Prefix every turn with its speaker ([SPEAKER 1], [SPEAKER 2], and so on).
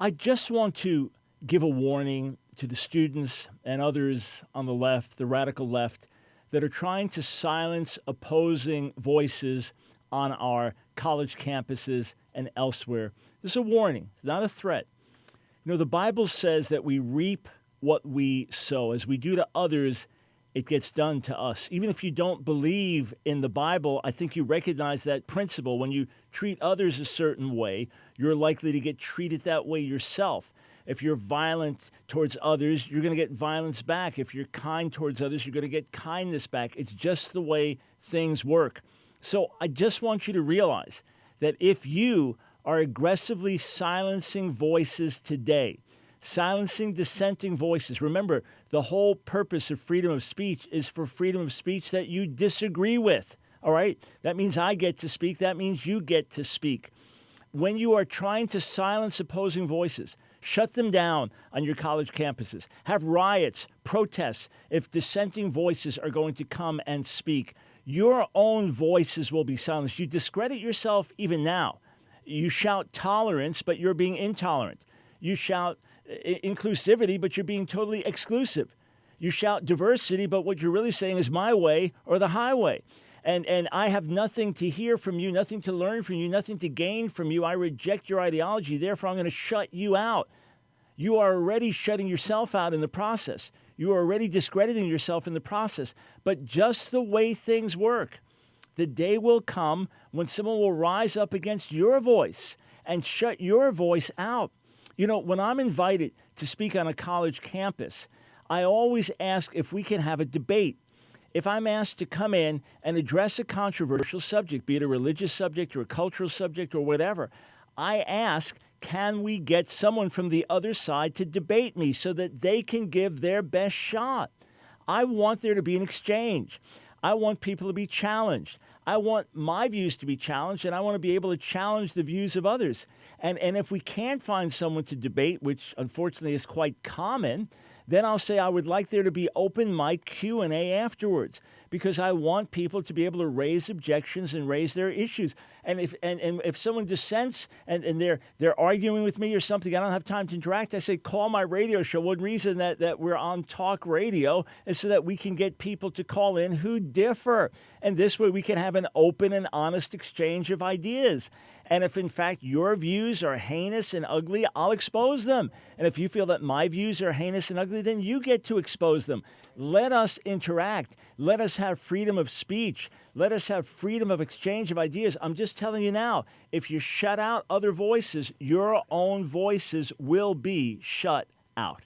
[SPEAKER 1] I just want to give a warning to the students and others on the left, the radical left, that are trying to silence opposing voices on our college campuses and elsewhere. This is a warning, it's not a threat. You know, the Bible says that we reap what we sow. As we do to others, it gets done to us. Even if you don't believe in the Bible, I think you recognize that principle. When you treat others a certain way, you're likely to get treated that way yourself. If you're violent towards others, you're going to get violence back. If you're kind towards others, you're going to get kindness back. It's just the way things work. So I just want you to realize that if you are aggressively silencing voices today, silencing dissenting voices. Remember, the whole purpose of freedom of speech is for freedom of speech that you disagree with, all right? That means I get to speak. That means you get to speak. When you are trying to silence opposing voices, shut them down on your college campuses. Have riots, protests, if dissenting voices are going to come and speak. Your own voices will be silenced. You discredit yourself even now. You shout tolerance, but you're being intolerant. You shout inclusivity, but you're being totally exclusive. You shout diversity, but what you're really saying is my way or the highway. And I have nothing to hear from you, nothing to learn from you, nothing to gain from you. I reject your ideology. Therefore, I'm going to shut you out. You are already shutting yourself out in the process. You are already discrediting yourself in the process. But just the way things work, the day will come when someone will rise up against your voice and shut your voice out. You know, when I'm invited to speak on a college campus, I always ask if we can have a debate. If I'm asked to come in and address a controversial subject, be it a religious subject or a cultural subject or whatever, I ask, can we get someone from the other side to debate me so that they can give their best shot? I want there to be an exchange. I want people to be challenged. I want my views to be challenged, and I want to be able to challenge the views of others. And if we can't find someone to debate, which unfortunately is quite common, then I'll say I would like there to be open mic Q&A afterwards, because I want people to be able to raise objections and raise their issues. And if someone dissents and they're arguing with me or something, I don't have time to interact, I say, call my radio show. One reason that we're on talk radio is so that we can get people to call in who differ. And this way we can have an open and honest exchange of ideas. And if, in fact, your views are heinous and ugly, I'll expose them. And if you feel that my views are heinous and ugly, then you get to expose them. Let us interact. Let us have freedom of speech. Let us have freedom of exchange of ideas. I'm just telling you now, if you shut out other voices, your own voices will be shut out.